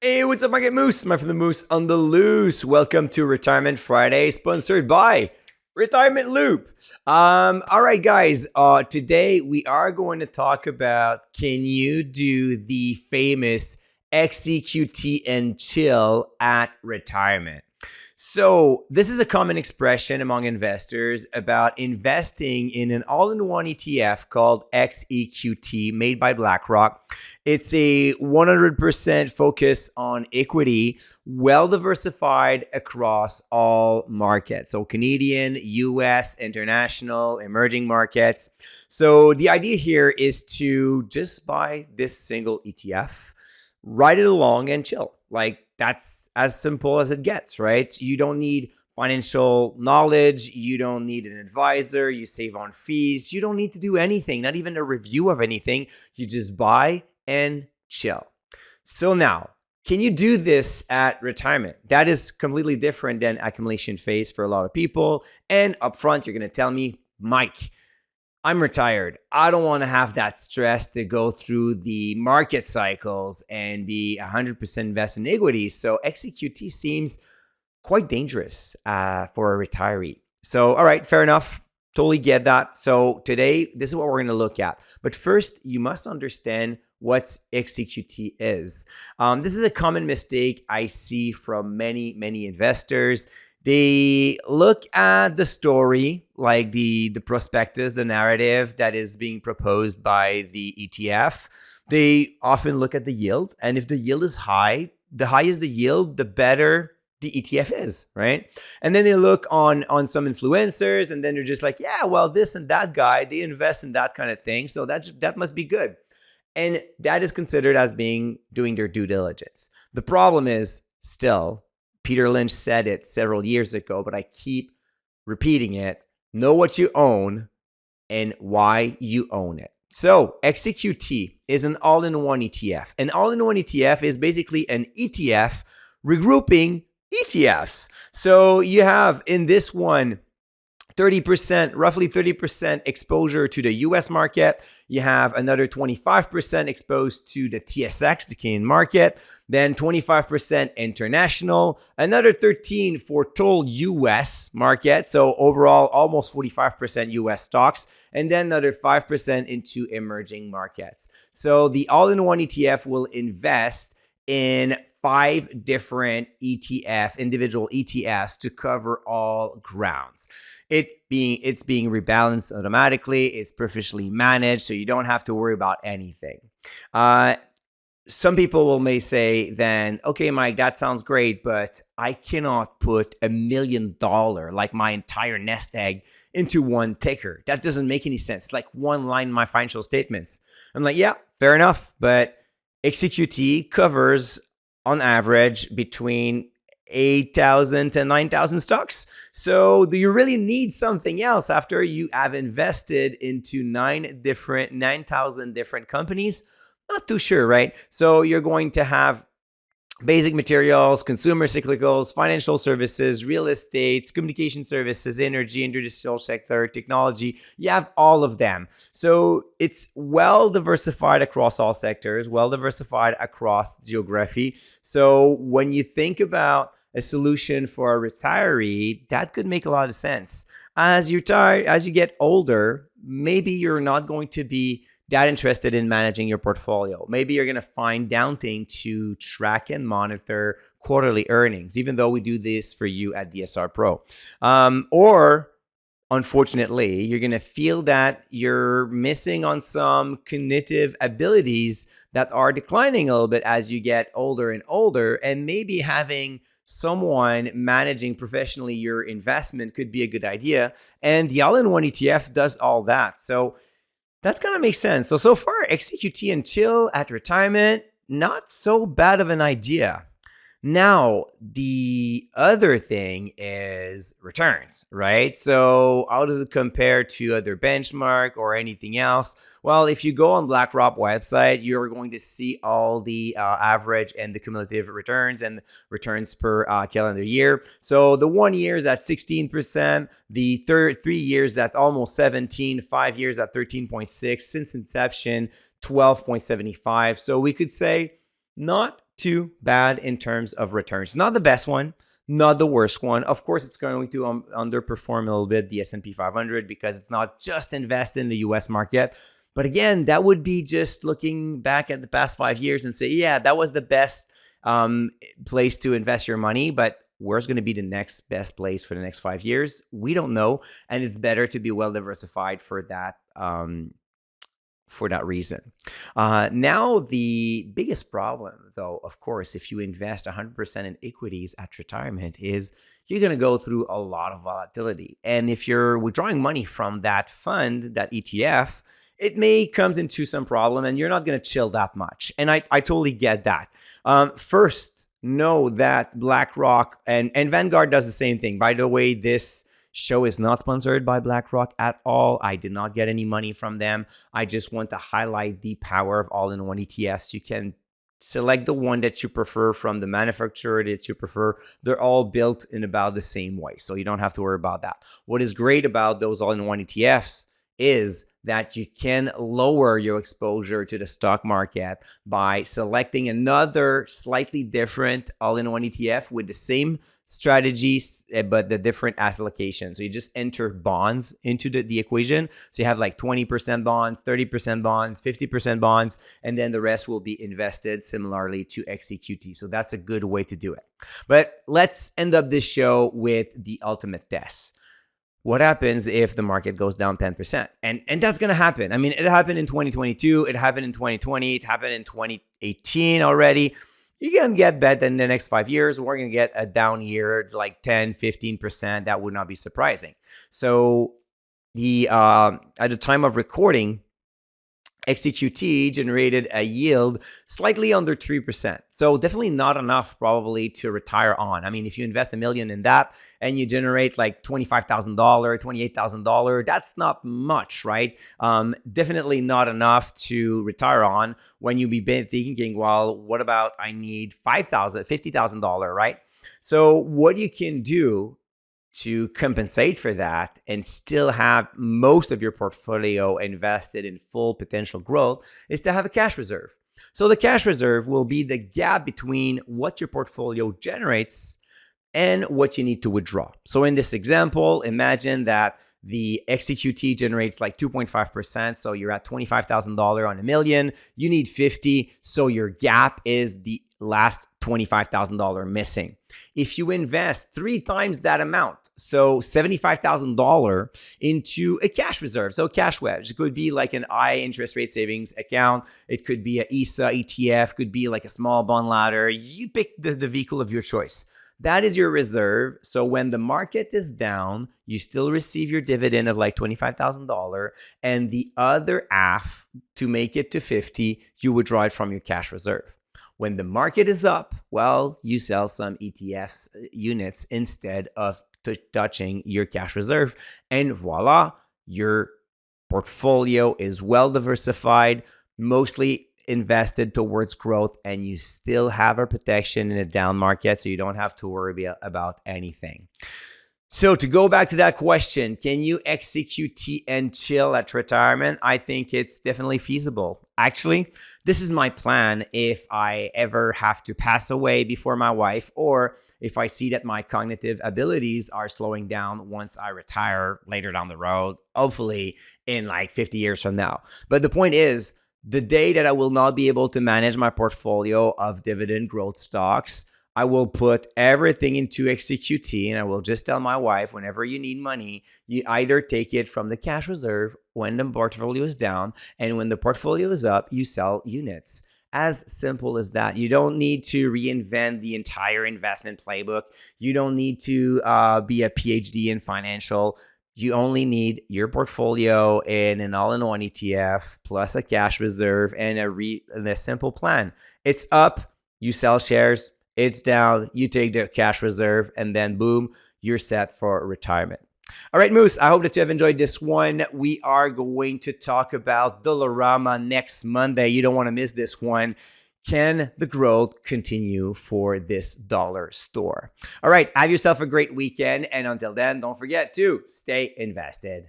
Hey, what's up, Market Moose? My friend the Moose on the loose. Welcome to Retirement Friday, sponsored by Retirement Loop. All right, guys. Today we are going to talk about, can you do the famous XEQT and chill at retirement? So this is a common expression among investors about investing in an all-in-one ETF called XEQT made by BlackRock. It's a 100% focus on equity, well diversified across all markets. So Canadian, US, international, emerging markets. So the idea here is to just buy this single ETF, ride it along and chill. Like, that's as simple as it gets, right? You don't need financial knowledge. You don't need an advisor. You save on fees. You don't need to do anything, not even a review of anything. You just buy and chill. So now, can you do this at retirement? That is completely different than accumulation phase for a lot of people. And upfront, you're going to tell me, Mike, I'm retired. I don't want to have that stress to go through the market cycles and be 100% invested in equities. So XEQT seems quite dangerous for a retiree. So, all right, fair enough. Totally get that. So today, this is what we're going to look at. But first, you must understand what XEQT is. This is a common mistake I see from many investors. They look at the story, like the prospectus, the narrative that is being proposed by the ETF. They often look at the yield. And if the yield is high, the higher the yield, the better the ETF is, right? And then they look on some influencers, and then they're just like, yeah, well, this and that guy, they invest in that kind of thing. So that must be good. And that is considered as being doing their due diligence. The problem is still, Peter Lynch said it several years ago, but I keep repeating it. Know what you own and why you own it. So XEQT is an all-in-one ETF. An all-in-one ETF is basically an ETF regrouping ETFs. So you have in this one, roughly 30% exposure to the US market. You have another 25% exposed to the TSX, the Canadian market, then 25% international, another 13% for total US market. So overall, almost 45% US stocks, and then another 5% into emerging markets. So the all-in-one ETF will invest in 5 different individual ETFs to cover all grounds. It's being rebalanced automatically. It's professionally managed, so you don't have to worry about anything. Some people may say then, okay, Mike, that sounds great, but I cannot put $1 million, like my entire nest egg, into one ticker. That doesn't make any sense. Like one line in my financial statements. I'm like, yeah, fair enough, but XEQT covers on average between 8,000 to 9,000 stocks. So do you really need something else after you have invested into 9,000 different companies? Not too sure, right? So you're going to have basic materials, consumer cyclicals, financial services, real estate, communication services, energy, industrial sector, technology. You have all of them. So it's well diversified across all sectors, well diversified across geography. So when you think about a solution for a retiree, that could make a lot of sense. As you get older, maybe you're not going to be that interested in managing your portfolio. Maybe you're going to find daunting to track and monitor quarterly earnings, even though we do this for you at DSR Pro. Or unfortunately, you're going to feel that you're missing on some cognitive abilities that are declining a little bit as you get older and older, and maybe having someone managing professionally your investment could be a good idea. And the all-in-one ETF does all that. So that's going to make sense. So far, XEQT and chill at retirement, not so bad of an idea. Now, the other thing is returns, right? So how does it compare to other benchmark or anything else? Well, if you go on BlackRock website, you're going to see all the average and the cumulative returns and returns per calendar year. So the 1 year is at 16%, the 3 years at almost 17, 5 years at 13.6, since inception, 12.75. So we could say not too bad in terms of returns. Not the best one, not the worst one. Of course, it's going to underperform a little bit the S&P 500 because it's not just invested in the US market. But again, that would be just looking back at the past 5 years and say, yeah, that was the best place to invest your money. But where's going to be the next best place for the next 5 years? We don't know. And it's better to be well diversified for that reason. Now, the biggest problem, though, of course, if you invest 100% in equities at retirement is you're going to go through a lot of volatility. And if you're withdrawing money from that fund, that ETF, it may comes into some problem and you're not going to chill that much. And I totally get that. First, know that BlackRock and Vanguard does the same thing. By the way, this show is not sponsored by BlackRock at all. I did not get any money from them. I just want to highlight the power of all-in-one ETFs. You can select the one that you prefer from the manufacturer that you prefer. They're all built in about the same way, so you don't have to worry about that. What is great about those all-in-one ETFs is that you can lower your exposure to the stock market by selecting another slightly different all-in-one ETF with the same strategies, but the different asset allocation. So you just enter bonds into the equation. So you have like 20% bonds, 30% bonds, 50% bonds, and then the rest will be invested similarly to XEQT. So that's a good way to do it. But let's end up this show with the ultimate test. What happens if the market goes down 10%? And that's going to happen. I mean, it happened in 2022. It happened in 2020. It happened in 2018 already. You're going to get bet that in the next 5 years, we're going to get a down year, like 10, 15%. That would not be surprising. So at the time of recording, XEQT generated a yield slightly under 3%. So definitely not enough probably to retire on. I mean, if you invest $1 million in that and you generate like $25,000, $28,000, that's not much, right? Definitely not enough to retire on when you be thinking, well, what about I need $5,000, $50,000, right? So what you can do to compensate for that and still have most of your portfolio invested in full potential growth is to have a cash reserve. So the cash reserve will be the gap between what your portfolio generates and what you need to withdraw. So in this example, imagine that the XEQT generates like 2.5%. So you're at $25,000 on $1 million. You need 50. So your gap is the last $25,000 missing. If you invest 3 times that amount, so $75,000 into a cash reserve, so cash wedge, it could be like an high interest rate savings account. It could be an ESA ETF, could be like a small bond ladder. You pick the vehicle of your choice. That is your reserve. So when the market is down, you still receive your dividend of like $25,000, and the other half to make it to 50, you withdraw it from your cash reserve. When the market is up, well, you sell some ETFs units instead of touching your cash reserve, and voila, your portfolio is well diversified, mostly invested towards growth, and you still have a protection in a down market, so you don't have to worry about anything. So to go back to that question, can you XEQT and chill at retirement? I think it's definitely feasible. Actually, this is my plan if I ever have to pass away before my wife, or if I see that my cognitive abilities are slowing down once I retire later down the road, hopefully in like 50 years from now. But the point is, the day that I will not be able to manage my portfolio of dividend growth stocks, I will put everything into XEQT, and I will just tell my wife, whenever you need money, you either take it from the cash reserve when the portfolio is down, and when the portfolio is up, you sell units. As simple as that. You don't need to reinvent the entire investment playbook. You don't need to be a PhD in financial. You only need your portfolio in an all-in-one ETF plus a cash reserve and a simple plan. It's up, you sell shares. It's down, you take the cash reserve, and then boom, you're set for retirement. All right, Moose, I hope that you have enjoyed this one. We are going to talk about Dollarama next Monday. You don't want to miss this one. Can the growth continue for this dollar store? All right, have yourself a great weekend. And until then, don't forget to stay invested.